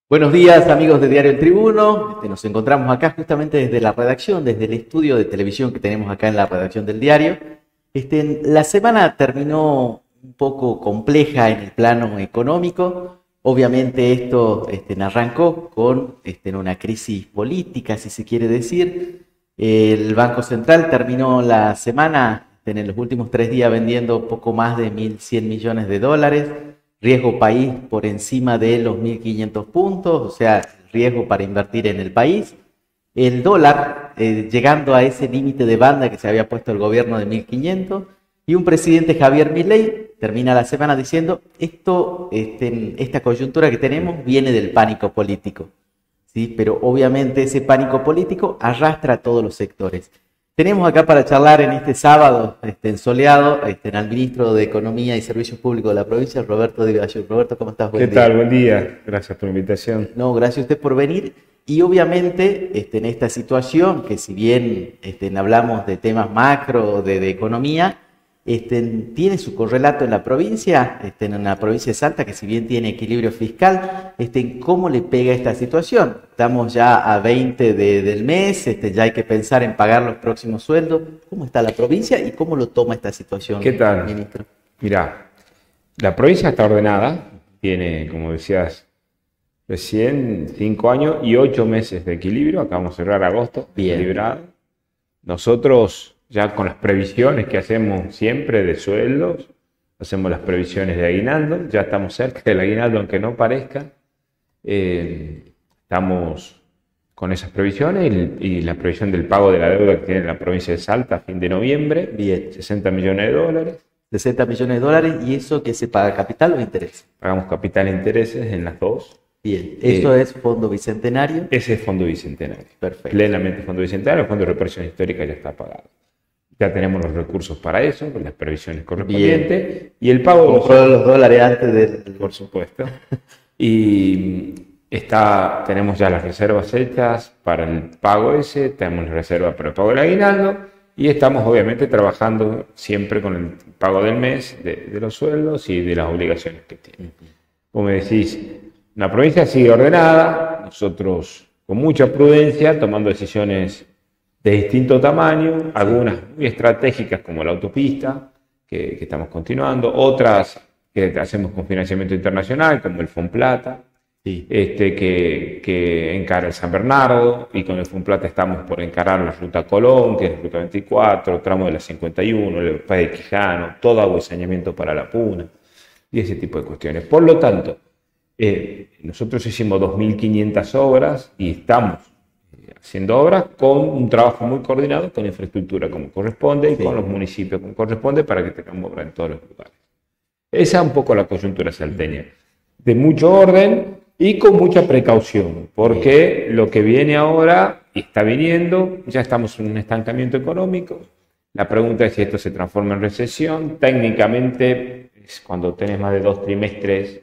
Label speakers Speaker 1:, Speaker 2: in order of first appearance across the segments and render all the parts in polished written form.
Speaker 1: Buenos días, amigos de Diario El Tribuno. Nos encontramos acá justamente desde la redacción, desde el estudio de televisión que tenemos acá en la redacción del diario. La semana terminó un poco compleja en el plano económico. Obviamente esto arrancó con una crisis política, si se quiere decir. El Banco Central terminó la semana en los últimos 3 días vendiendo poco más de 1.100 millones de dólares. Riesgo país por encima de los 1.500 puntos, o sea, riesgo para invertir en el país. El dólar llegando a ese límite de banda que se había puesto el gobierno de 1.500. Y un presidente, Javier Milei, termina la semana diciendo esta coyuntura que tenemos viene del pánico político, ¿sí? Pero obviamente ese pánico político arrastra a todos los sectores. Tenemos acá para charlar en este sábado ensoleado al ministro de Economía y Servicios Públicos de la provincia, Roberto de Villayur. Roberto, ¿cómo estás?
Speaker 2: ¿Qué tal? Buen día. Gracias por la invitación.
Speaker 1: No, gracias a usted por venir. Y obviamente en esta situación, que si bien hablamos de temas macro, de economía, tiene su correlato en la provincia, en la provincia de Salta, que si bien tiene equilibrio fiscal, ¿cómo le pega esta situación? Estamos ya a 20 del mes, ya hay que pensar en pagar los próximos sueldos. ¿Cómo está la provincia y cómo lo toma esta situación,
Speaker 2: ¿Qué tal,
Speaker 1: ministro?
Speaker 2: Mirá, la provincia está ordenada, tiene, como decías recién, 5 años y 8 meses de equilibrio. Acabamos de cerrar agosto,
Speaker 1: bien
Speaker 2: equilibrado. Nosotros, ya con las previsiones que hacemos siempre de sueldos, hacemos las previsiones de aguinaldo, ya estamos cerca del aguinaldo, aunque no parezca. Estamos con esas previsiones y la previsión del pago de la deuda que tiene la provincia de Salta a fin de noviembre,
Speaker 1: bien,
Speaker 2: 60 millones de dólares.
Speaker 1: 60 millones de dólares, ¿y eso que se paga capital o interés?
Speaker 2: Pagamos capital e intereses en las dos.
Speaker 1: Bien, ¿eso es fondo bicentenario?
Speaker 2: Ese es fondo bicentenario.
Speaker 1: Perfecto.
Speaker 2: Plenamente fondo bicentenario. El fondo de reparación histórica ya está pagado. Ya tenemos los recursos para eso, con las previsiones correspondientes.
Speaker 1: Bien.
Speaker 2: Y el pago...
Speaker 1: Compró los dólares antes del...
Speaker 2: Por supuesto. Y tenemos ya las reservas hechas para el pago ese, tenemos la reserva para el pago del aguinaldo, y estamos obviamente trabajando siempre con el pago del mes, de los sueldos y de las obligaciones que tiene. Como me decís, la provincia sigue ordenada, nosotros con mucha prudencia, tomando decisiones de distinto tamaño, algunas muy estratégicas como la autopista, que estamos continuando, otras que hacemos con financiamiento internacional, como el Fonplata,
Speaker 1: sí,
Speaker 2: que encara el San Bernardo, y con el Fonplata estamos por encarar la Ruta Colón, que es la Ruta 24, tramo de la 51, el Paz de Quijano, todo agua y saneamiento para la Puna, y ese tipo de cuestiones. Por lo tanto, nosotros hicimos 2.500 obras y estamos haciendo obras con un trabajo muy coordinado con infraestructura como corresponde y sí, con los municipios como corresponde, para que tengamos obra en todos los lugares. Esa es un poco la coyuntura salteña, de mucho orden y con mucha precaución, porque lo que viene ahora y está viniendo, ya estamos en un estancamiento económico. La pregunta es si esto se transforma en recesión. Técnicamente es cuando tenés más de 2 trimestres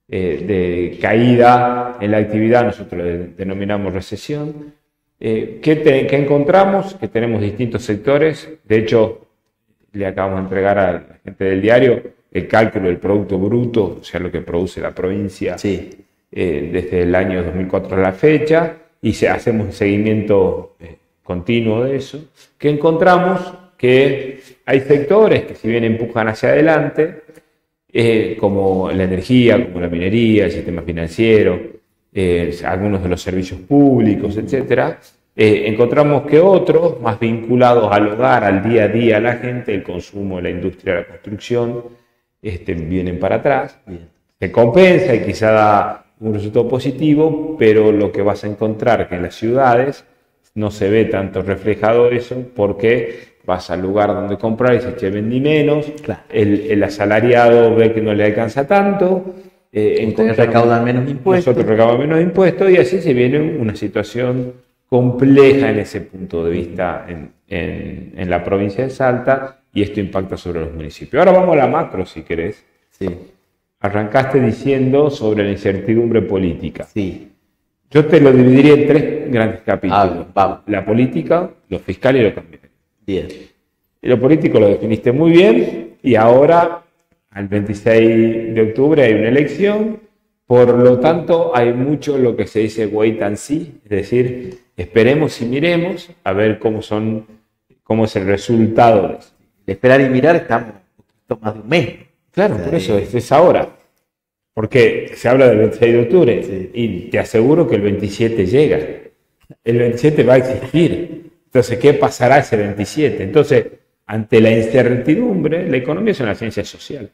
Speaker 2: de caída en la actividad, nosotros le denominamos recesión. ¿Qué encontramos? Que tenemos distintos sectores. De hecho, le acabamos de entregar a la gente del diario el cálculo del Producto Bruto, o sea, lo que produce la provincia, sí, desde el año 2004 a la fecha, y hacemos un seguimiento continuo de eso, que encontramos que hay sectores que si bien empujan hacia adelante, como la energía, como la minería, el sistema financiero, algunos de los servicios públicos, etc., encontramos que otros, más vinculados al hogar, al día a día, a la gente, el consumo, la industria, la construcción, vienen para atrás. Bien. Se compensa y quizá da un resultado positivo, pero lo que vas a encontrar que en las ciudades no se ve tanto reflejado eso, porque vas al lugar donde comprar y se che, vendí menos, claro, el asalariado ve que no le alcanza tanto,
Speaker 1: recaudan menos impuestos.
Speaker 2: Nosotros recaudamos menos impuestos, y así se viene una situación compleja en ese punto de vista en la provincia de Salta, y esto impacta sobre los municipios. Ahora vamos a la macro, si querés.
Speaker 1: Sí.
Speaker 2: Arrancaste diciendo sobre la incertidumbre política.
Speaker 1: Sí.
Speaker 2: Yo te lo dividiría en 3 grandes capítulos. La política, lo fiscal y lo cambiario.
Speaker 1: Bien.
Speaker 2: Y lo político lo definiste muy bien, y ahora, al 26 de octubre, hay una elección Por lo tanto, hay mucho lo que se dice wait and see, es decir, esperemos y miremos a ver cómo es el resultado de eso.
Speaker 1: De esperar y mirar estamos un poquito más de un mes.
Speaker 2: Claro, por eso es ahora. Porque se habla del 26 de octubre sí. Y te aseguro que el 27 llega. El 27 va a existir. Entonces, ¿qué pasará ese 27? Entonces, ante la incertidumbre, la economía es una ciencia social.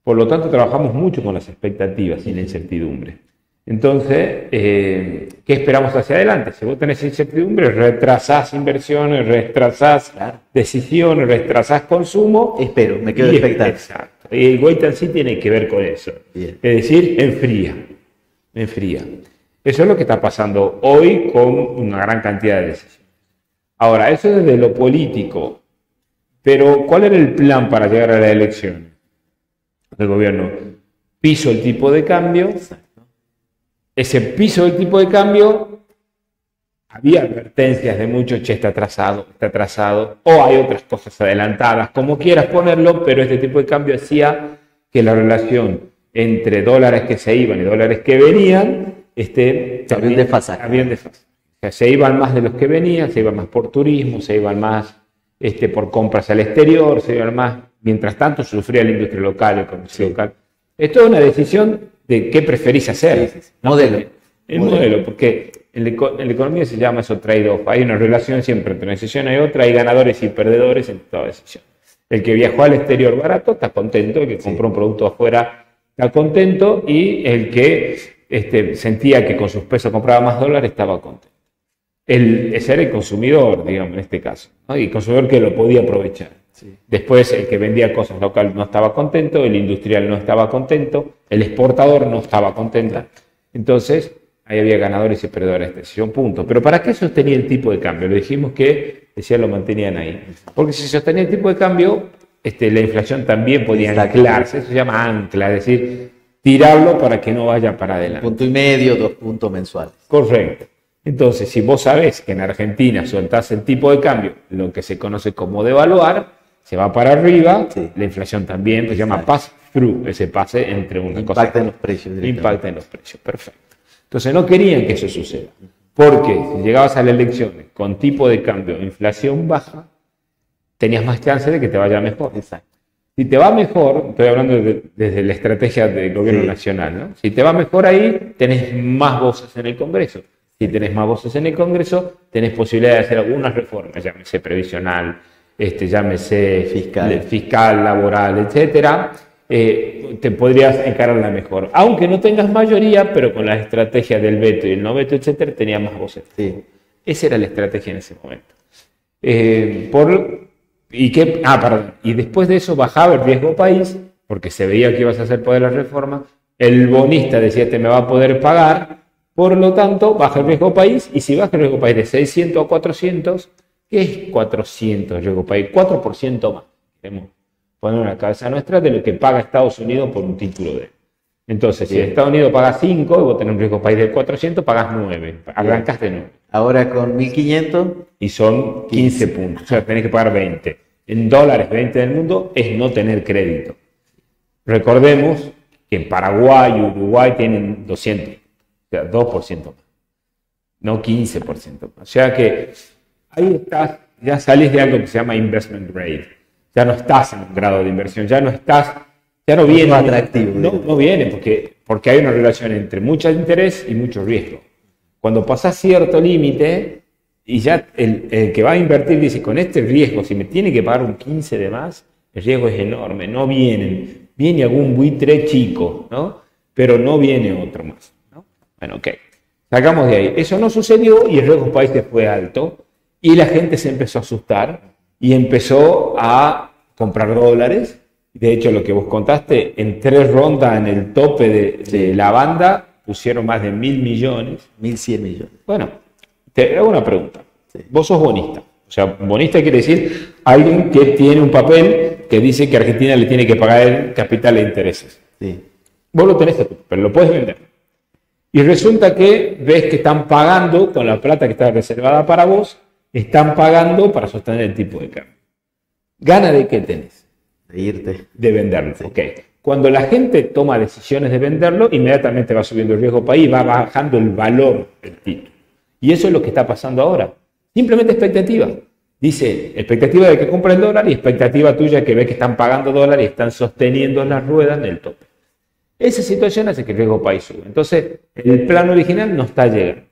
Speaker 2: Por lo tanto, trabajamos mucho con las expectativas y la incertidumbre. Entonces, ¿qué esperamos hacia adelante? Si vos tenés incertidumbre, retrasás inversiones, retrasás decisiones, retrasás consumo.
Speaker 1: Espero, me quedo expectante.
Speaker 2: Exacto. Y el wait and see tiene que ver con eso. Bien. Es decir, enfría. Eso es lo que está pasando hoy con una gran cantidad de decisiones. Ahora, eso es desde lo político. Pero, ¿cuál era el plan para llegar a la elección del gobierno? Piso el tipo de cambio. Exacto. Ese piso del tipo de cambio, había advertencias de muchos, che, está atrasado, o hay otras cosas adelantadas, como quieras ponerlo, pero este tipo de cambio hacía que la relación entre dólares que se iban y dólares que venían,
Speaker 1: había un desfasaje.
Speaker 2: O sea, se iban más de los que venían, se iban más por turismo, se iban más por compras al exterior, se iban más. Mientras tanto, sufría la industria local, el comercio local. Esto es una decisión de qué preferís hacer.
Speaker 1: Sí. Modelo.
Speaker 2: El modelo, porque en la economía se llama eso trade-off. Hay una relación siempre entre una decisión y otra, hay ganadores y perdedores en toda decisión. El que viajó al exterior barato está contento, el que compró un producto afuera está contento, y el que sentía que con sus pesos compraba más dólares estaba contento. Ese era el consumidor, digamos, en este caso, ¿no? Y el consumidor que lo podía aprovechar. Sí. Después, el que vendía cosas locales no estaba contento, el industrial no estaba contento, el exportador no estaba contento. Entonces, ahí había ganadores y perdedores de decisión, punto. Pero ¿para qué sostenía el tipo de cambio? Lo dijimos que, lo mantenían ahí. Porque si sostenía el tipo de cambio, la inflación también podía anclarse, eso se llama ancla, es decir, tirarlo para que no vaya para adelante.
Speaker 1: 1,5, 2 puntos mensuales.
Speaker 2: Correcto. Entonces, si vos sabés que en Argentina soltás el tipo de cambio, lo que se conoce como devaluar, se va para arriba, sí. La inflación también, pues se llama pass-through, ese pase entre una cosa.
Speaker 1: Impacta en los precios.
Speaker 2: Impacta en los precios, perfecto. Entonces, no querían que eso suceda, porque si llegabas a las elecciones con tipo de cambio e inflación baja, tenías más chance de que te vaya mejor.
Speaker 1: Exacto.
Speaker 2: Si te va mejor, estoy hablando desde la estrategia del gobierno nacional, ¿no? Si te va mejor ahí, tenés más voces en el Congreso. Si tenés más voces en el Congreso, tenés posibilidad de hacer algunas reformas, llámese previsional, llámese fiscal, laboral, etcétera. Te podrías encararla mejor. Aunque no tengas mayoría, pero con la estrategia del veto y el no veto, etcétera, tenías más voces.
Speaker 1: Sí.
Speaker 2: Esa era la estrategia en ese momento. Y después de eso bajaba el riesgo país, porque se veía que ibas a hacer poder la reforma. El bonista decía, me va a poder pagar. Por lo tanto, baja el riesgo país, y si baja el riesgo país de 600 a 400, ¿qué es 400 el riesgo país? 4% más. Queremos poner en la cabeza nuestra de lo que paga Estados Unidos por un título de él. Entonces, si Estados Unidos paga 5 y vos tenés un riesgo país de 400, pagás 9. Arrancás de 9.
Speaker 1: Ahora con 1.500.
Speaker 2: Y son 15 puntos. O sea, tenés que pagar 20. En dólares, 20 del mundo es no tener crédito. Recordemos que en Paraguay y Uruguay tienen 200. O sea, 2% más, no 15% más. O sea que ahí estás, ya salís de algo que se llama investment grade. Ya no estás en un grado de inversión, ya no viene
Speaker 1: atractivo.
Speaker 2: No viene porque hay una relación entre mucho interés y mucho riesgo. Cuando pasás cierto límite y ya el que va a invertir dice, con este riesgo, si me tiene que pagar un 15 de más, el riesgo es enorme, no vienen. Viene algún buitre chico, ¿no? Pero no viene otro más. Bueno, ok, sacamos de ahí. Eso no sucedió y el riesgo país fue alto y la gente se empezó a asustar y empezó a comprar dólares. De hecho, lo que vos contaste, en 3 rondas en el tope de la banda pusieron más de 1.000 millones.
Speaker 1: 1.100 millones.
Speaker 2: Bueno, te hago una pregunta.
Speaker 1: Sí.
Speaker 2: Vos sos bonista. O sea, bonista quiere decir alguien que tiene un papel que dice que Argentina le tiene que pagar el capital e intereses.
Speaker 1: Sí.
Speaker 2: Vos lo tenés, pero lo puedes vender. Y resulta que ves que están pagando con la plata que está reservada para vos, están pagando para sostener el tipo de cambio. ¿Gana de qué tenés?
Speaker 1: De irte.
Speaker 2: De venderlo. Sí. Ok. cuando la gente toma decisiones de venderlo, inmediatamente va subiendo el riesgo país, va bajando el valor del título. Y eso es lo que está pasando ahora. Simplemente expectativa. Dice, expectativa de que compra el dólar y expectativa tuya que ve que están pagando dólares y están sosteniendo las ruedas en el tope. Esa situación hace que el riesgo país suba. Entonces, el plan original no está llegando.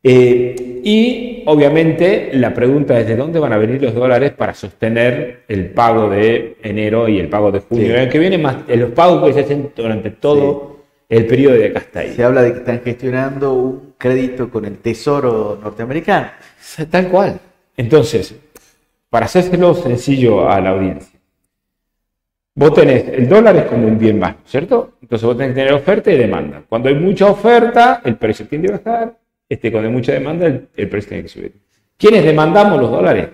Speaker 2: Y obviamente la pregunta es de dónde van a venir los dólares para sostener el pago de enero y el pago de junio. Sí. El año que viene, más los pagos que se hacen durante todo el periodo de acá hasta ahí.
Speaker 1: Se habla de que están gestionando un crédito con el Tesoro norteamericano.
Speaker 2: Tal cual. Entonces, para hacérselo sencillo a la audiencia, vos tenés, el dólar es como un bien más, ¿cierto? Entonces vos tenés que tener oferta y demanda. Cuando hay mucha oferta, el precio tiende a bajar. Cuando hay mucha demanda, el precio tiene que subir. ¿Quiénes demandamos los dólares?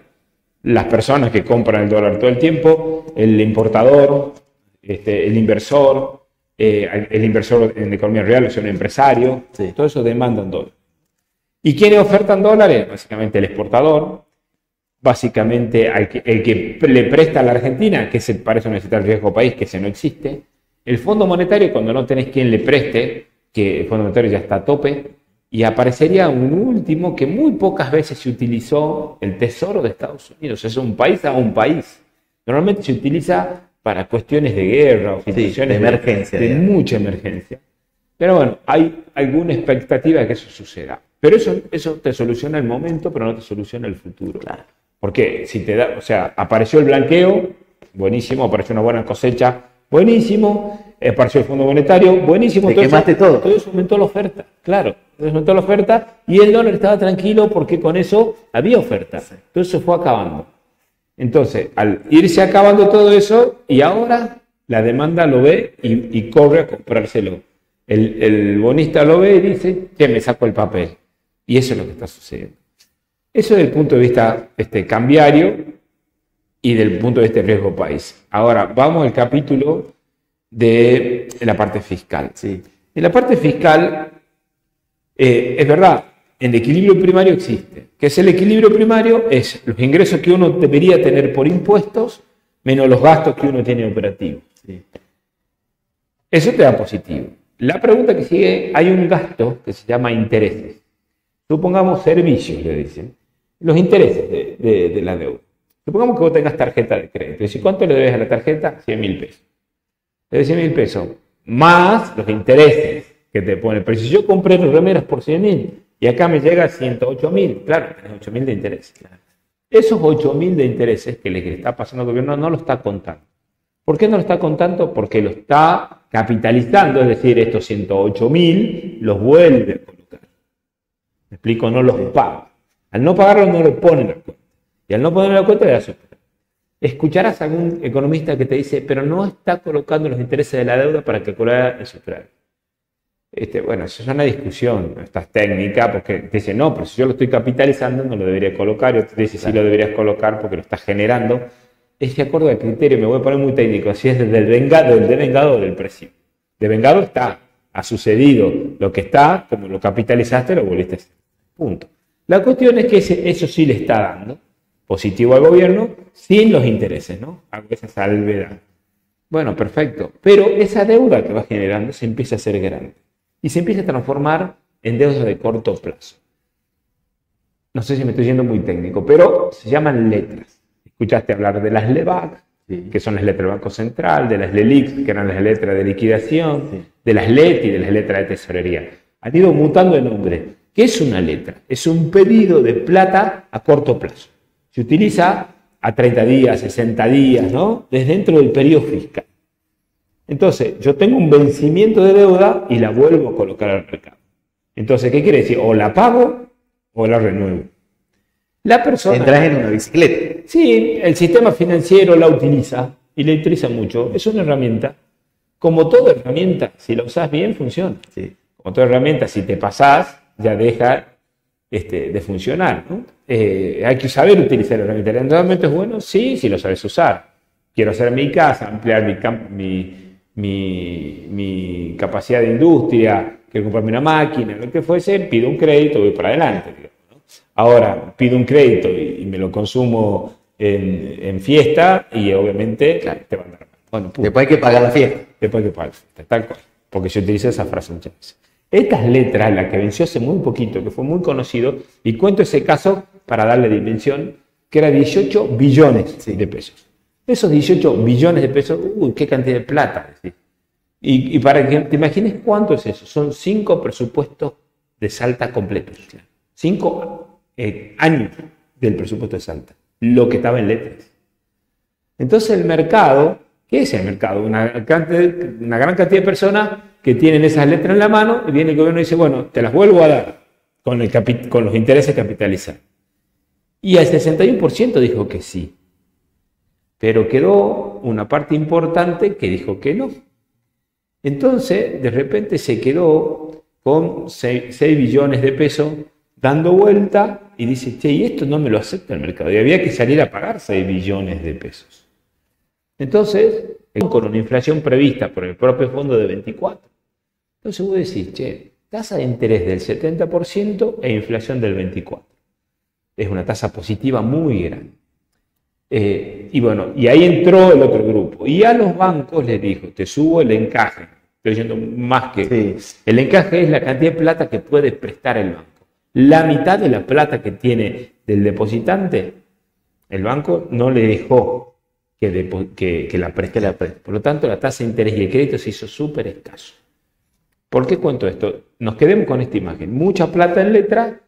Speaker 2: Las personas que compran el dólar todo el tiempo, el importador, el inversor en economía real, o sea, un empresario, todo eso demandan dólares. ¿Y quiénes ofertan dólares? Básicamente el exportador, básicamente el que le presta a la Argentina, que para eso necesita el riesgo país, que ese no existe. El Fondo Monetario, cuando no tenés quien le preste, que el Fondo Monetario ya está a tope. Y aparecería un último que muy pocas veces se utilizó, el Tesoro de Estados Unidos. Es un país a un país. Normalmente se utiliza para cuestiones de guerra o situaciones
Speaker 1: de emergencia.
Speaker 2: De mucha emergencia. Pero bueno, hay alguna expectativa de que eso suceda. Pero eso te soluciona el momento, pero no te soluciona el futuro.
Speaker 1: Claro.
Speaker 2: Porque si te da, o sea, apareció el blanqueo, buenísimo, apareció una buena cosecha, buenísimo, apareció el Fondo Monetario, buenísimo.
Speaker 1: Te quemaste todo.
Speaker 2: Todo eso aumentó la oferta, claro. Aumentó la oferta y el dólar estaba tranquilo porque con eso había oferta. Entonces se fue acabando. Entonces, al irse acabando todo eso, y ahora la demanda lo ve y corre a comprárselo. El bonista lo ve y dice, que me saco el papel. Y eso es lo que está sucediendo. Eso desde el punto de vista cambiario y del punto de vista de riesgo país. Ahora, vamos al capítulo de la parte fiscal.
Speaker 1: Sí.
Speaker 2: En la parte fiscal, es verdad, el equilibrio primario existe. ¿Qué es el equilibrio primario? Es los ingresos que uno debería tener por impuestos menos los gastos que uno tiene operativos.
Speaker 1: Sí.
Speaker 2: Eso te da positivo. La pregunta que sigue, hay un gasto que se llama intereses. Supongamos servicios, le dicen. Los intereses de la deuda. Supongamos que vos tengas tarjeta de crédito. ¿Y cuánto le debes a la tarjeta? 100.000 pesos. Le debes 100.000 pesos. Más los intereses que te pone. Pero si yo compré remeras por 100.000 y acá me llega 108.000, claro, tenés 8.000 de intereses. Esos 8.000 de intereses que le está pasando al gobierno no lo está contando. ¿Por qué no lo está contando? Porque lo está capitalizando, es decir, estos 108.000 los vuelve a colocar. ¿Me explico? No los paga. Al no pagarlos no lo pone en la cuenta. Y al no poner en la cuenta le da superávit. Escucharás a algún economista que te dice, pero no está colocando los intereses de la deuda para calcular el superávit. Bueno, eso es una discusión, esta es técnica, porque te dice, no, pero si yo lo estoy capitalizando no lo debería colocar, y otro te dice, sí lo deberías colocar porque lo estás generando. Es de acuerdo al criterio, me voy a poner muy técnico, si es desde el devengado o del presidio. Devengado está, ha sucedido lo que está, como lo capitalizaste, lo volviste a hacer. Punto. La cuestión es que eso sí le está dando positivo al gobierno sin los intereses, ¿no? Hago esa salvedad. Bueno, perfecto. Pero esa deuda que va generando se empieza a hacer grande y se empieza a transformar en deuda de corto plazo. No sé si me estoy yendo muy técnico, pero se llaman letras. Escuchaste hablar de las LEBAC, sí, que son las letras del Banco Central, de las LELIC, que eran las letras de liquidación, sí, de las LETI, de las letras de tesorería. Han ido mutando de nombre. ¿Qué es una letra? Es un pedido de plata a corto plazo. Se utiliza a 30 días, 60 días, ¿no? Desde dentro del periodo fiscal. Entonces, yo tengo un vencimiento de deuda y la vuelvo a colocar al mercado. Entonces, ¿qué quiere decir? O la pago o la renuevo. La persona...
Speaker 1: Entras en una bicicleta.
Speaker 2: Sí, el sistema financiero la utiliza y la utiliza mucho. Es una herramienta. Como toda herramienta, si la usas bien, funciona.
Speaker 1: Sí.
Speaker 2: Como toda herramienta, si te pasás, ya deja de funcionar, ¿no? Hay que saber utilizar la herramienta. ¿El entrenamiento es bueno? Sí, si lo sabes usar. Quiero hacer mi casa, ampliar mi capacidad de industria, quiero comprarme una máquina, lo que fuese, pido un crédito, voy para adelante. Digamos, ¿no? Ahora, pido un crédito y me lo consumo en fiesta y obviamente claro, te van a dar.
Speaker 1: Bueno, después hay que pagar la fiesta.
Speaker 2: después que pague la fiesta, tal cual, porque se utiliza esa frase muchas veces. Estas letras, la que venció hace muy poquito, que fue muy conocido, y cuento ese caso para darle dimensión, que era 18 billones de pesos. Esos 18 billones de pesos, uy, qué cantidad de plata. ¿Sí? Y para que te imagines cuánto es eso, son 5 presupuestos de Salta completos. 5 años del presupuesto de Salta, lo que estaba en letras. Entonces el mercado, ¿qué es el mercado? Una gran cantidad de personas que tienen esas letras en la mano y viene el gobierno y dice, bueno, te las vuelvo a dar con los intereses capitalizados. Y el 61% dijo que sí. Pero quedó una parte importante que dijo que no. Entonces, de repente se quedó con 6 billones de pesos dando vuelta y dice, che, y esto no me lo acepta el mercado. Y había que salir a pagar 6 billones de pesos. Entonces, con una inflación prevista por el propio fondo de 24. Entonces vos decís, che, tasa de interés del 70% e inflación del 24%. Es una tasa positiva muy grande. Y bueno, y ahí entró el otro grupo. Y a los bancos les dijo, te subo el encaje. Estoy diciendo más que... Sí. El encaje es la cantidad de plata que puede prestar el banco. La mitad de la plata que tiene del depositante, el banco no le dejó que la preste. Por lo tanto, la tasa de interés y el crédito se hizo súper escaso. ¿Por qué cuento esto? Nos quedemos con esta imagen. Mucha plata en letra,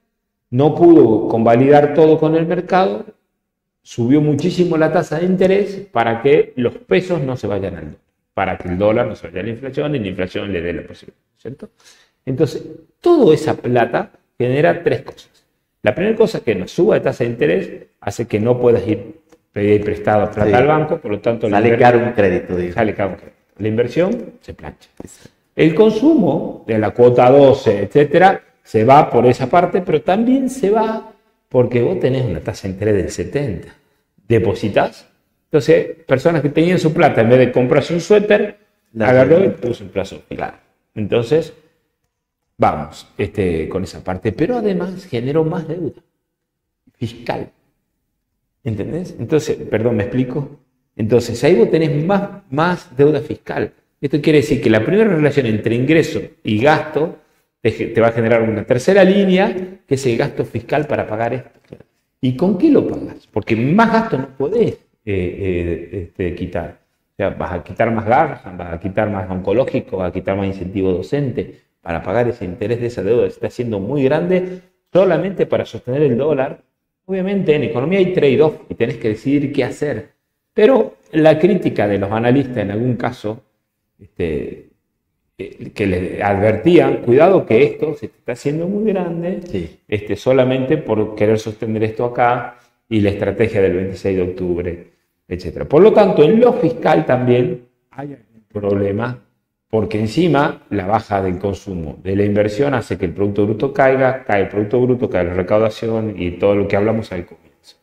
Speaker 2: no pudo convalidar todo con el mercado, subió muchísimo la tasa de interés para que los pesos no se vayan al dólar, para que el dólar no se vaya a la inflación y la inflación le dé la posibilidad, ¿cierto? Entonces, toda esa plata genera 3 cosas. La primera cosa es que nos suba de tasa de interés, hace que no puedas ir pedir prestado plata al banco, por lo tanto...
Speaker 1: Sale caro un crédito. Digo.
Speaker 2: Sale caro un crédito. La inversión se plancha. El consumo de la cuota 12, etcétera, se va por esa parte, pero también se va porque vos tenés una tasa de interés del 70. Depositas. Entonces, personas que tenían su plata, en vez de comprarse un suéter, agarró y puso un plazo. Claro. Entonces, vamos con esa parte. Pero además generó más deuda fiscal. ¿Entendés? Entonces, perdón, ¿me explico? Entonces, ahí vos tenés más deuda fiscal. Esto quiere decir que la primera relación entre ingreso y gasto te va a generar una tercera línea, que es el gasto fiscal para pagar esto. ¿Y con qué lo pagas? Porque más gasto no podés quitar. O sea, vas a quitar más gas, vas a quitar más oncológico, vas a quitar más incentivo docente para pagar ese interés de esa deuda que se está haciendo muy grande solamente para sostener el dólar. Obviamente en economía hay trade-off y tenés que decidir qué hacer. Pero la crítica de los analistas en algún caso, que les advertían, cuidado que esto se está haciendo muy grande, sí, solamente por querer sostener esto acá y la estrategia del 26 de octubre, etc. Por lo tanto, en lo fiscal también hay un problema, porque encima la baja del consumo de la inversión hace que el Producto Bruto caiga, cae el Producto Bruto, cae la recaudación y todo lo que hablamos al comienzo.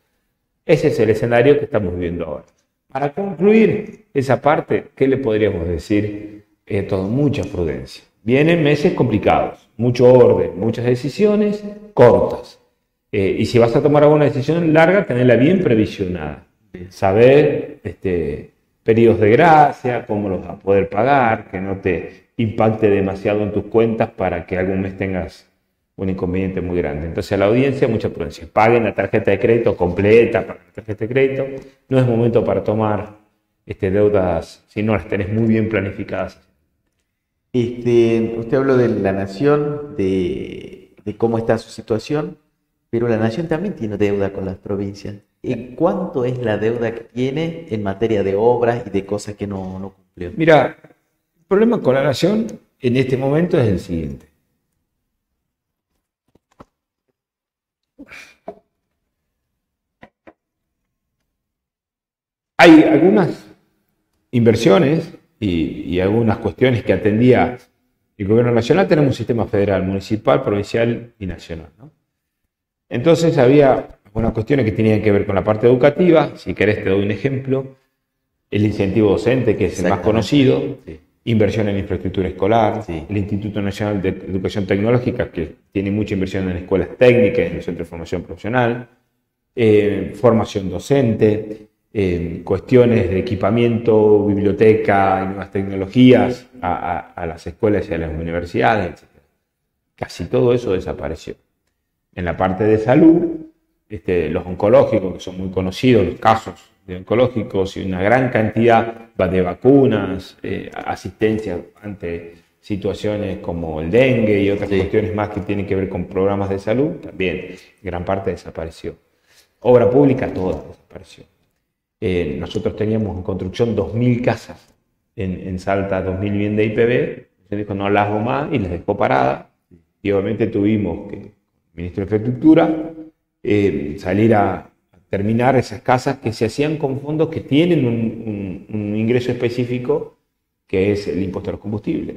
Speaker 2: Ese es el escenario que estamos viviendo ahora. Para concluir esa parte, ¿qué le podríamos decir? Mucha prudencia. Vienen meses complicados, mucho orden, muchas decisiones cortas. Y si vas a tomar alguna decisión larga, tenerla bien previsionada. Saber periodos de gracia, cómo los vas a poder pagar, que no te impacte demasiado en tus cuentas para que algún mes tengas un inconveniente muy grande. Entonces, a la audiencia, mucha prudencia. Paguen la tarjeta de crédito completa, paguen la tarjeta de crédito. No es momento para tomar deudas si no las tenés muy bien planificadas.
Speaker 1: Usted habló de la nación, de cómo está su situación, pero la nación también tiene deuda con las provincias. ¿Cuánto es la deuda que tiene en materia de obras y de cosas que no cumplió?
Speaker 2: Mira, el problema con la nación en este momento es el siguiente. Hay algunas inversiones y algunas cuestiones que atendía el gobierno nacional. Tenemos un sistema federal, municipal, provincial y nacional, ¿no? Entonces había algunas cuestiones que tenían que ver con la parte educativa. Si querés te doy un ejemplo. El incentivo docente, que es el más conocido. Sí. Inversión en infraestructura escolar. Sí. El Instituto Nacional de Educación Tecnológica, que tiene mucha inversión en escuelas técnicas, en los centros de formación profesional. Formación docente. cuestiones de equipamiento, biblioteca y nuevas tecnologías a las escuelas y a las universidades, etc. Casi todo eso desapareció. En la parte de salud, los oncológicos, que son muy conocidos, los casos de oncológicos y una gran cantidad de vacunas, asistencia ante situaciones como el dengue y otras cuestiones más que tienen que ver con programas de salud, también gran parte desapareció. Obra pública, toda desapareció. Nosotros teníamos en construcción 2.000 casas en Salta, 2.000 viviendas de IPB, se dijo no las hago más y las dejó paradas, y obviamente tuvimos que, el ministro de Infraestructura, salir a terminar esas casas que se hacían con fondos que tienen un ingreso específico, que es el impuesto a los combustibles,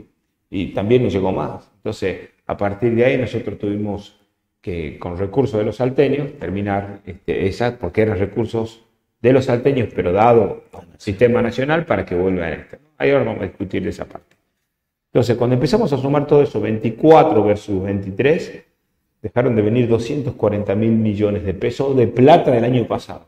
Speaker 2: y también nos llegó más. Entonces, a partir de ahí nosotros tuvimos que, con recursos de los salteños, terminar esas, porque eran recursos de los salteños, pero dado a un sistema nacional para que vuelva a este. Ahí ahora vamos a discutir de esa parte. Entonces, cuando empezamos a sumar todo eso, 24 versus 23, dejaron de venir 240.000 millones de pesos de plata del año pasado.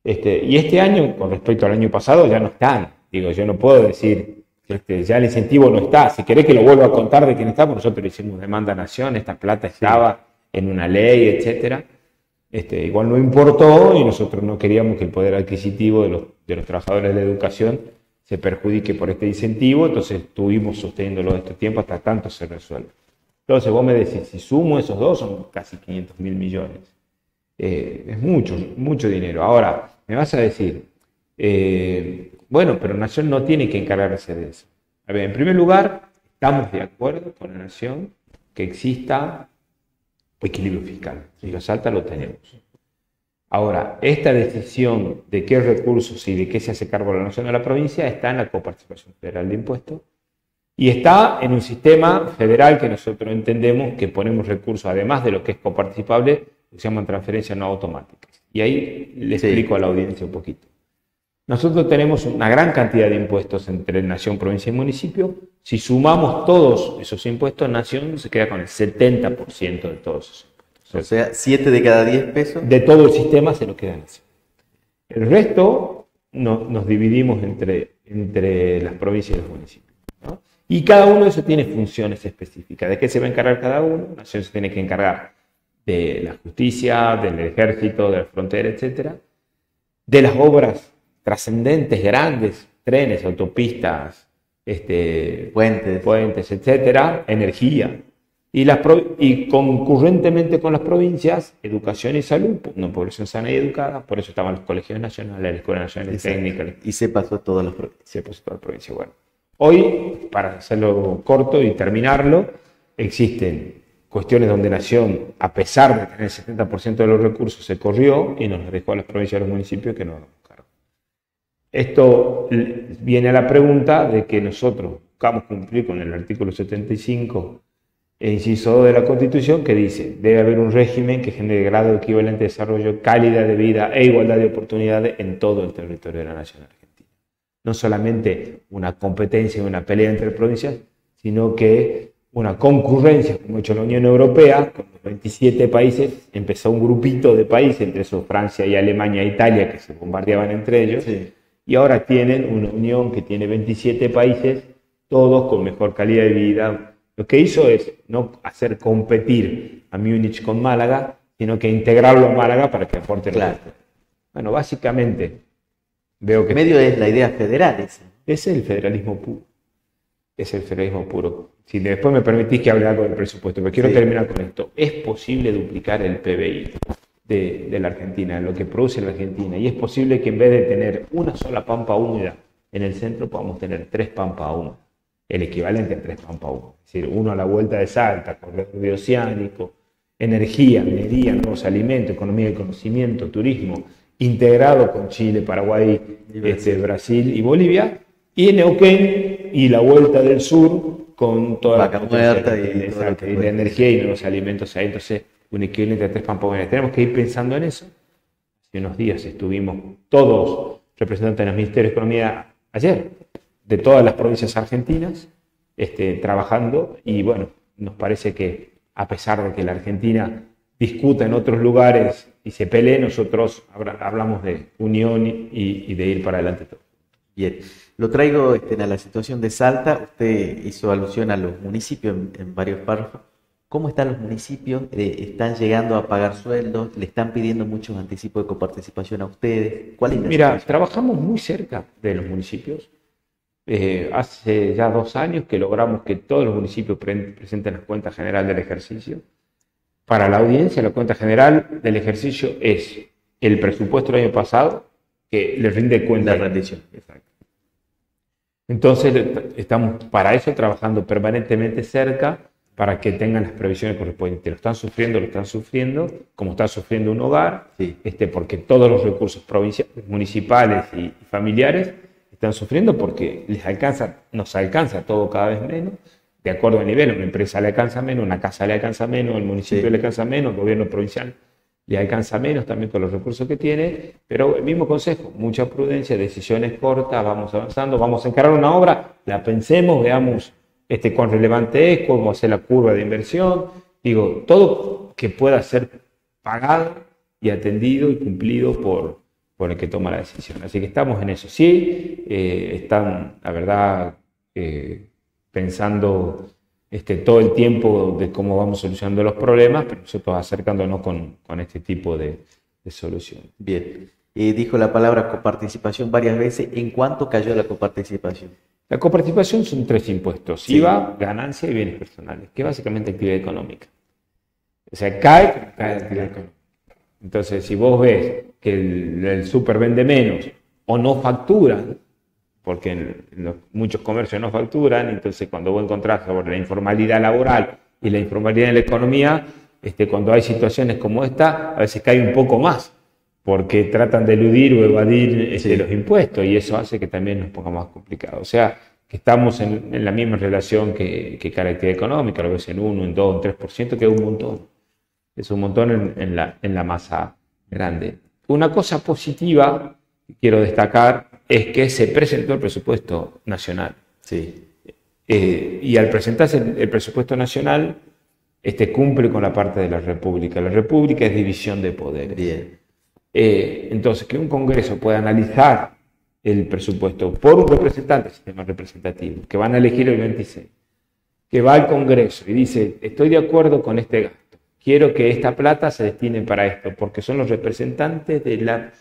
Speaker 2: Y este año, con respecto al año pasado, ya no están. Digo, yo no puedo decir que ya el incentivo no está. Si querés que lo vuelva a contar de quién está, porque nosotros hicimos demanda a Nación, esta plata estaba en una ley, etcétera. Igual no importó y nosotros no queríamos que el poder adquisitivo de los trabajadores de la educación se perjudique por este incentivo, entonces estuvimos sosteniéndolo este tiempo hasta tanto se resuelve. Entonces vos me decís, si sumo esos dos son casi 500.000 millones. Es mucho, mucho dinero. Ahora, me vas a decir, bueno, pero Nación no tiene que encargarse de eso. A ver, en primer lugar, estamos de acuerdo con la Nación que exista equilibrio fiscal. Si lo Salta lo tenemos. Ahora, esta decisión de qué recursos y de qué se hace cargo la Nación a la provincia está en la coparticipación federal de impuestos y está en un sistema federal que nosotros entendemos que ponemos recursos, además de lo que es coparticipable, que se llaman transferencias no automáticas. Y ahí le explico a la audiencia un poquito. Nosotros tenemos una gran cantidad de impuestos entre Nación, provincia y municipio. Si sumamos todos esos impuestos, Nación se queda con el 70% de todos esos impuestos.
Speaker 1: O sea, 7 de cada 10 pesos.
Speaker 2: De todo el sistema se lo queda Nación. El resto nos dividimos entre las provincias y los municipios, ¿no? Y cada uno de esos tiene funciones específicas. ¿De qué se va a encargar cada uno? Nación se tiene que encargar de la justicia, del ejército, de la frontera, etcétera, de las obras trascendentes, grandes, trenes, autopistas, puentes, etcétera, energía. Y concurrentemente con las provincias, educación y salud, una población sana y educada, por eso estaban los colegios nacionales, la Escuela Nacional de Técnica.
Speaker 1: Y se pasó a todas las provincias.
Speaker 2: Se pasó a todas las provincias. Bueno, hoy, para hacerlo corto y terminarlo, existen cuestiones donde Nación, a pesar de tener el 70% de los recursos, se corrió y nos dejó a las provincias y a los municipios que no nos cargan. Esto viene a la pregunta de que nosotros buscamos cumplir con el artículo 75 e inciso 2 de la Constitución, que dice: debe haber un régimen que genere grado equivalente de desarrollo, calidad de vida e igualdad de oportunidades en todo el territorio de la Nación Argentina. No solamente una competencia y una pelea entre provincias, sino que una concurrencia, como ha hecho la Unión Europea, con los 27 países, empezó un grupito de países, entre esos Francia y Alemania e Italia, que se bombardeaban entre ellos, y ahora tienen una unión que tiene 27 países, todos con mejor calidad de vida. Lo que hizo es no hacer competir a Múnich con Málaga, sino que integrarlo a Málaga para que aporte la claro. Bueno, básicamente, veo que...
Speaker 1: medio es la idea federal esa.
Speaker 2: Es el federalismo puro. Es el federalismo puro. Si después me permitís que hable algo del presupuesto, pero quiero terminar con esto. Es posible duplicar el PBI de la Argentina, lo que produce la Argentina, y es posible que en vez de tener una sola pampa húmeda en el centro, podamos tener 3 pampas húmedas. El equivalente a 3 pampas húmedas. Es decir, uno a la vuelta de Salta, corredor bioceánico, energía, minería, nuevos alimentos, economía del conocimiento, turismo, integrado con Chile, Paraguay, Brasil y Bolivia, y en Neuquén y la vuelta del sur con toda
Speaker 1: Vaca muerta
Speaker 2: y la energía y nuevos alimentos ahí. Entonces, un equivalente a 3 pampas húmedas. Tenemos que ir pensando en eso. Hace unos días estuvimos todos representantes del Ministerio de Economía ayer, de todas las provincias argentinas, trabajando, y bueno, nos parece que a pesar de que la Argentina discuta en otros lugares y se pelee, nosotros hablamos de unión y de ir para adelante todo.
Speaker 1: Bien, lo traigo a la situación de Salta. Usted hizo alusión a los municipios en varios párrafos. ¿Cómo están los municipios? ¿Están llegando a pagar sueldos? ¿Le están pidiendo muchos anticipos de coparticipación a ustedes? ¿Cuál es la
Speaker 2: Mira,
Speaker 1: situación?
Speaker 2: trabajamos muy cerca de los municipios. Hace ya 2 años que logramos que todos los municipios presenten la cuenta general del ejercicio. Para la audiencia, la cuenta general del ejercicio es el presupuesto del año pasado, que le rinde cuenta.
Speaker 1: La rendición.
Speaker 2: Exacto. Entonces, estamos para eso trabajando permanentemente cerca para que tengan las previsiones correspondientes. Lo están sufriendo, como está sufriendo un hogar,
Speaker 1: Sí.
Speaker 2: Porque todos los recursos municipales y familiares están sufriendo porque nos alcanza todo cada vez menos, de acuerdo al nivel. Una empresa le alcanza menos, una casa le alcanza menos, el municipio
Speaker 1: Sí.
Speaker 2: le alcanza menos, el gobierno provincial le alcanza menos también con los recursos que tiene, pero el mismo consejo, mucha prudencia, decisiones cortas, vamos avanzando, vamos a encarar una obra, la pensemos, veamos cuán relevante es, cómo hacer la curva de inversión, digo, todo que pueda ser pagado y atendido y cumplido por el que toma la decisión. Así que estamos en eso. Sí, están, la verdad, pensando todo el tiempo de cómo vamos solucionando los problemas, pero nosotros acercándonos con este tipo de solución.
Speaker 1: Bien. Dijo la palabra coparticipación varias veces. ¿En cuánto cayó la coparticipación?
Speaker 2: La coparticipación son 3 impuestos:
Speaker 1: Sí.
Speaker 2: IVA, ganancia y bienes personales, que es básicamente actividad económica. O sea, cae la actividad económica. Entonces, si vos ves que el súper vende menos o no facturan, porque muchos comercios no facturan, entonces cuando vos encontrás sobre la informalidad laboral y la informalidad en la economía, cuando hay situaciones como esta, a veces cae un poco más, porque tratan de eludir o evadir
Speaker 1: Sí.
Speaker 2: los impuestos, y eso hace que también nos ponga más complicado. O sea, que estamos en la misma relación que cada actividad económica, a veces en 1, en 2, en 3%, que es un montón. Es un montón en la masa grande. Una cosa positiva que quiero destacar es que se presentó el presupuesto nacional.
Speaker 1: Sí.
Speaker 2: Y al presentarse el presupuesto nacional, cumple con la parte de la República. La República es división de poderes.
Speaker 1: Bien.
Speaker 2: Entonces, que un Congreso pueda analizar el presupuesto por un representante del sistema representativo, que van a elegir el 26, que va al Congreso y dice, estoy de acuerdo con este gasto, quiero que esta plata se destine para esto, porque son los representantes de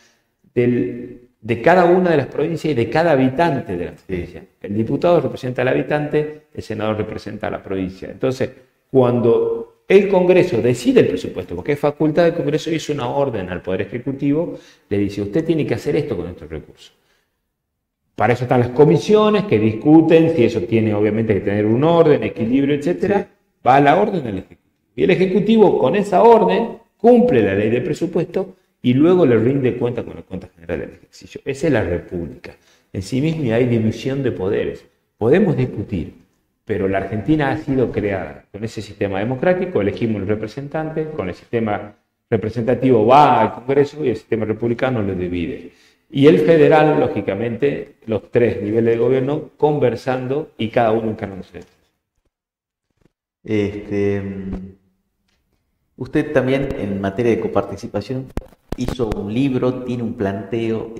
Speaker 2: cada una de las provincias y de cada habitante de la provincia. El diputado representa al habitante, el senador representa a la provincia. Entonces, cuando el Congreso decide el presupuesto, porque es facultad del Congreso y es una orden al Poder Ejecutivo, le dice, usted tiene que hacer esto con estos recursos. Para eso están las comisiones que discuten si eso tiene obviamente que tener un orden, equilibrio, etcétera. Va a la orden del Ejecutivo. Y el Ejecutivo con esa orden cumple la ley de presupuesto y luego le rinde cuenta con la cuenta general del ejercicio. Esa es la República. En sí misma hay división de poderes. Podemos discutir, pero la Argentina ha sido creada con ese sistema democrático, elegimos los representantes, con el sistema representativo va al Congreso y el sistema republicano lo divide. Y el federal, lógicamente, los 3 niveles de gobierno conversando y cada uno encargándose de eso.
Speaker 1: Usted también en materia de coparticipación hizo un libro, tiene un planteo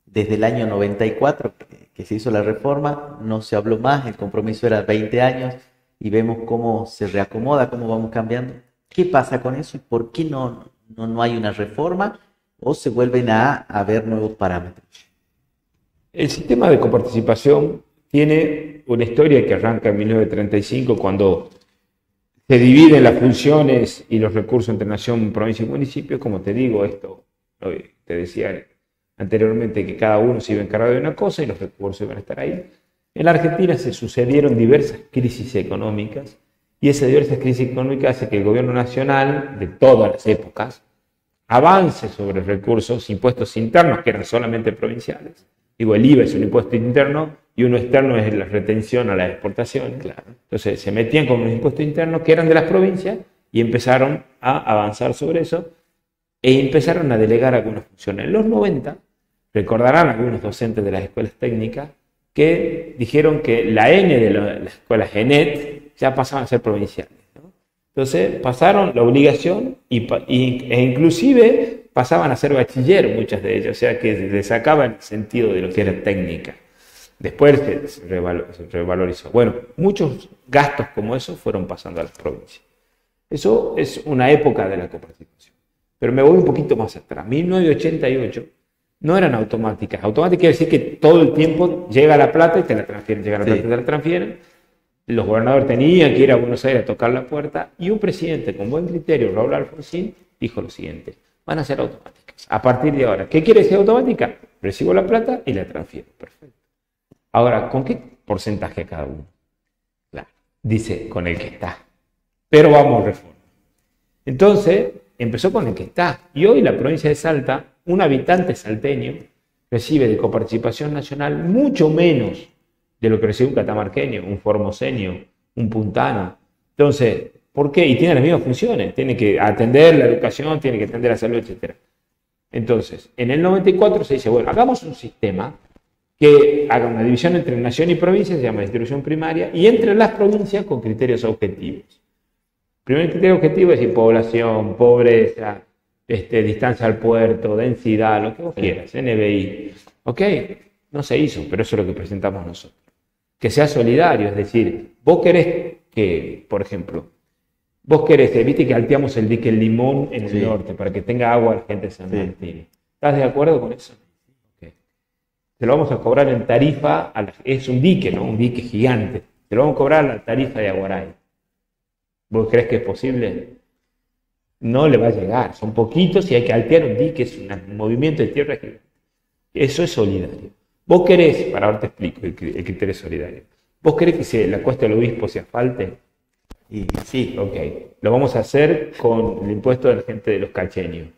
Speaker 1: desde el año 94 que se hizo la reforma, no se habló más, el compromiso era 20 años y vemos cómo se reacomoda, cómo vamos cambiando. ¿Qué pasa con eso y por qué no hay una reforma o se vuelven a ver nuevos parámetros?
Speaker 2: El sistema de coparticipación tiene una historia que arranca en 1935 cuando se dividen las funciones y los recursos entre nación, provincia y municipio. Como te digo, te decía anteriormente que cada uno se iba a encargar de una cosa y los recursos iban a estar ahí. En la Argentina se sucedieron diversas crisis económicas y esas diversas crisis económicas hacen que el gobierno nacional de todas las épocas avance sobre recursos, impuestos internos que eran solamente provinciales. Digo, el IVA es un impuesto interno y uno externo es la retención a las exportaciones. Claro. Entonces se metían con unos impuestos internos que eran de las provincias y empezaron a avanzar sobre eso e empezaron a delegar algunas funciones. En los 90, recordarán algunos docentes de las escuelas técnicas que dijeron que la N de las escuelas ENET ya pasaban a ser provinciales, ¿no? Entonces pasaron la obligación e inclusive pasaban a ser bachiller muchas de ellas, o sea que le sacaban el sentido de lo que era técnica. Después se revalorizó. Bueno, muchos gastos como esos fueron pasando a las provincias. Eso es una época de la coparticipación. Pero me voy un poquito más atrás. 1988 no eran automáticas. Automáticas quiere decir que todo el tiempo llega la plata y te la transfieren. Llega la plata y te la transfieren. Los gobernadores tenían que ir a Buenos Aires a tocar la puerta. Y un presidente con buen criterio, Raúl Alfonsín, dijo lo siguiente: van a ser automáticas. A partir de ahora, ¿qué quiere decir automática? Recibo la plata y la transfiero. Perfecto. Ahora, ¿con qué porcentaje cada uno? Claro, dice con el que está. Pero vamos a reforma. Entonces, empezó con el que está. Y hoy la provincia de Salta, un habitante salteño recibe de coparticipación nacional mucho menos de lo que recibe un catamarqueño, un formoseño, un puntano. Entonces, ¿por qué? Y tiene las mismas funciones. Tiene que atender la educación, tiene que atender la salud, etc. Entonces, en el 94 se dice, bueno, hagamos un sistema que haga una división entre nación y provincia, se llama distribución primaria, y entre las provincias con criterios objetivos. Primer criterio objetivo es decir, población, pobreza, distancia al puerto, densidad, lo que vos quieras, NBI. ¿Ok? No se hizo, pero eso es lo que presentamos nosotros. Que sea solidario, es decir, vos querés que, por ejemplo, vos querés, viste que alteamos el dique El Limón en el norte para que tenga agua la gente de San Martín. ¿Estás de acuerdo con eso? Okay. Se lo vamos a cobrar en tarifa, es un dique, ¿no? Un dique gigante. Se lo vamos a cobrar a la tarifa de Aguaray. ¿Vos crees que es posible? No le va a llegar. Son poquitos y hay que altear un dique, es un movimiento de tierra gigante. Eso es solidario. Vos querés, ahora te explico el criterio solidario. ¿Vos querés que la Cuesta del Obispo se asfalte?
Speaker 1: Y sí.
Speaker 2: Ok. ¿Lo vamos a hacer con el impuesto de la gente de los cacheños?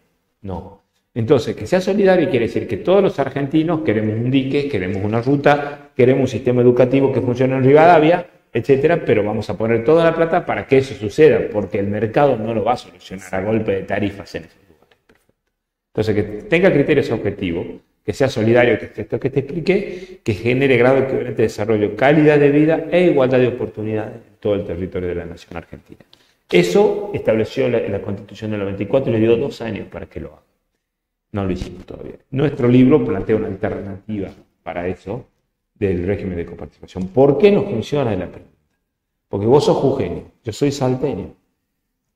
Speaker 2: No. Entonces, que sea solidario quiere decir que todos los argentinos queremos un dique, queremos una ruta, queremos un sistema educativo que funcione en Rivadavia, etcétera, pero vamos a poner toda la plata para que eso suceda, porque el mercado no lo va a solucionar a golpe de tarifas en esos lugares. Perfecto. Entonces, que tenga criterios objetivos, que sea solidario, que esto que te expliqué, que genere grado equivalente de desarrollo, calidad de vida e igualdad de oportunidades en todo el territorio de la nación argentina. Eso estableció la Constitución del 94 y le dio 2 años para que lo haga. No lo hicimos todavía. Nuestro libro plantea una alternativa para eso del régimen de coparticipación. ¿Por qué no funciona? Es la pregunta. Porque vos sos jujeño, yo soy salteño.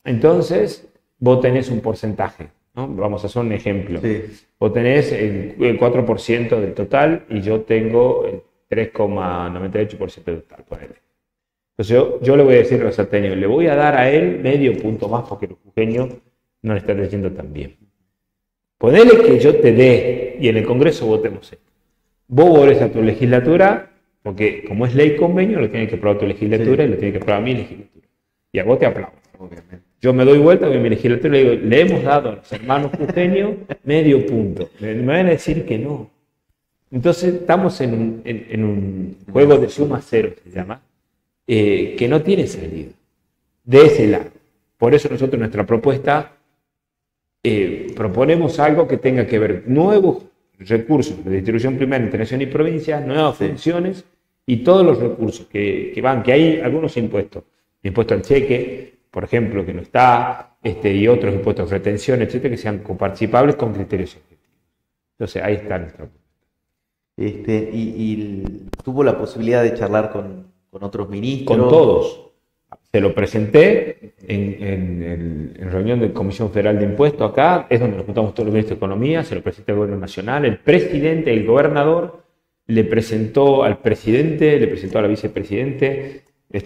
Speaker 2: Entonces, vos tenés un porcentaje, ¿no? Vamos a hacer un ejemplo.
Speaker 1: Sí.
Speaker 2: Vos tenés el 4% del total y yo tengo el 3,98% del total, ponele. Entonces yo le voy a decir a los salteños, le voy a dar a él medio punto más porque los jujeños no le están leyendo tan bien. Ponele que yo te dé y en el Congreso votemos esto. Vos volvés a tu legislatura, porque como es ley convenio, lo tiene que aprobar tu legislatura y lo tiene que aprobar mi legislatura. Y a vos te aplaudo.
Speaker 1: Obviamente.
Speaker 2: Yo me doy vuelta en mi legislatura y le digo, le hemos dado a los hermanos jujeños medio punto. Me van a decir que no. Entonces estamos en un juego de suma cero, se llama, que no tiene salida. De ese lado. Por eso nosotros en nuestra propuesta proponemos algo que tenga que ver nuevos recursos de distribución primaria entre nación y provincia, nuevas funciones y todos los recursos que hay algunos impuestos. Impuesto al cheque, por ejemplo, que no está, y otros impuestos de retención, etcétera, que sean coparticipables con criterios objetivos. Entonces, ahí está nuestra propuesta.
Speaker 1: Y tuvo la posibilidad de charlar con otros ministros.
Speaker 2: Con todos. Se lo presenté en reunión de Comisión Federal de Impuestos acá, es donde nos juntamos todos los ministros de Economía, se lo presenté al Gobierno Nacional, el presidente, el gobernador, le presentó al presidente, le presentó a la vicepresidente.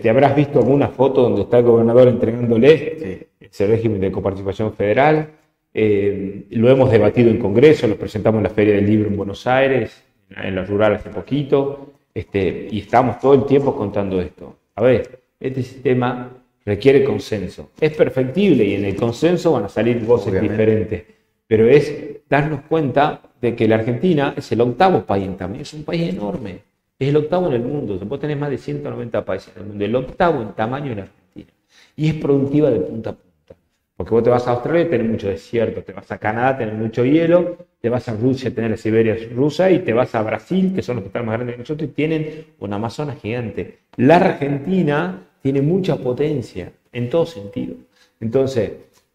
Speaker 2: Habrás visto alguna foto donde está el gobernador entregándole ese régimen de coparticipación federal. Lo hemos debatido en Congreso, lo presentamos en la Feria del Libro en Buenos Aires, en la rural hace poquito, y estamos todo el tiempo contando esto. A ver, este sistema requiere consenso. Es perfectible y en el consenso van a salir voces diferentes, pero es darnos cuenta de que la Argentina es el 8º país en tamaño, es un país enorme, es el 8º en el mundo, vos tenés más de 190 países en el mundo, el 8º en tamaño en Argentina, y es productiva de punta a punta, porque vos te vas a Australia y tenés mucho desierto, te vas a Canadá, tenés mucho hielo, te vas a Rusia, tenés la Siberia rusa, y te vas a Brasil, que son los que están más grandes que nosotros, y tienen un Amazonas gigante. La Argentina tiene mucha potencia, en todo sentido. Entonces,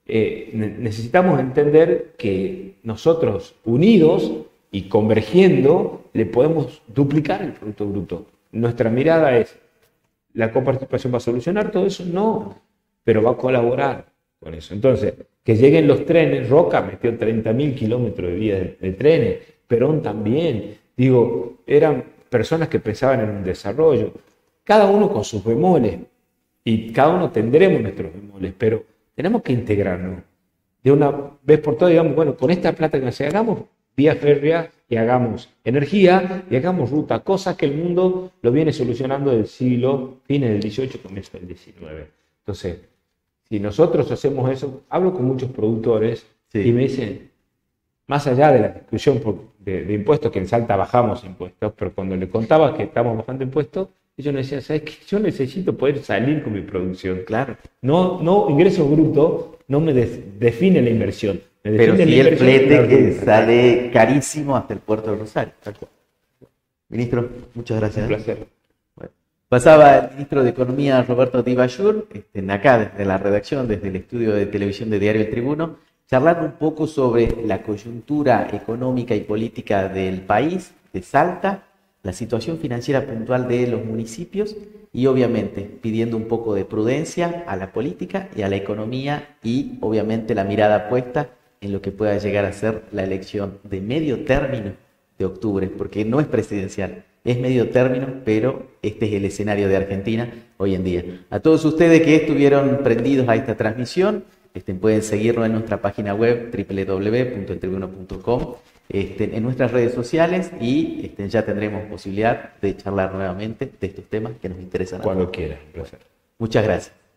Speaker 2: necesitamos entender que nosotros unidos y convergiendo le podemos duplicar el Producto Bruto. Nuestra mirada es, ¿la coparticipación va a solucionar todo eso? No, pero va a colaborar con eso. Entonces, que lleguen los trenes, Roca metió 30.000 kilómetros de vía de trenes, Perón también, digo, eran personas que pensaban en un desarrollo, cada uno con sus bemoles, y cada uno tendremos nuestros bemoles, pero tenemos que integrarnos de una vez por todas, digamos, bueno, con esta plata que nos hagamos vía férrea y hagamos energía y hagamos ruta, cosas que el mundo lo viene solucionando del siglo, fines del 18, comienzo del 19. Entonces, si nosotros hacemos eso, hablo con muchos productores y me dicen, más allá de la discusión de impuestos, que en Salta bajamos impuestos, pero cuando le contaba que estamos bajando impuestos, ellos me decían, ¿sabes qué? Yo necesito poder salir con mi producción.
Speaker 1: Claro.
Speaker 2: No ingreso bruto no me define la inversión. Me
Speaker 1: Pero
Speaker 2: define
Speaker 1: sí
Speaker 2: la
Speaker 1: el
Speaker 2: inversión
Speaker 1: flete que sale carísimo hasta el puerto de Rosario. Ministro, muchas gracias.
Speaker 2: Un placer.
Speaker 1: Bueno, pasaba el ministro de Economía, Roberto Tiballur, acá desde la redacción, desde el estudio de televisión de Diario El Tribuno, charlando un poco sobre la coyuntura económica y política del país, de Salta, la situación financiera puntual de los municipios y obviamente pidiendo un poco de prudencia a la política y a la economía y obviamente la mirada puesta en lo que pueda llegar a ser la elección de medio término de octubre, porque no es presidencial, es medio término, pero este es el escenario de Argentina hoy en día. A todos ustedes que estuvieron prendidos a esta transmisión, pueden seguirnos en nuestra página web www.eltribuno.com, en nuestras redes sociales y ya tendremos posibilidad de charlar nuevamente de estos temas que nos interesan.
Speaker 2: Cuando quieras, un placer.
Speaker 1: Muchas gracias.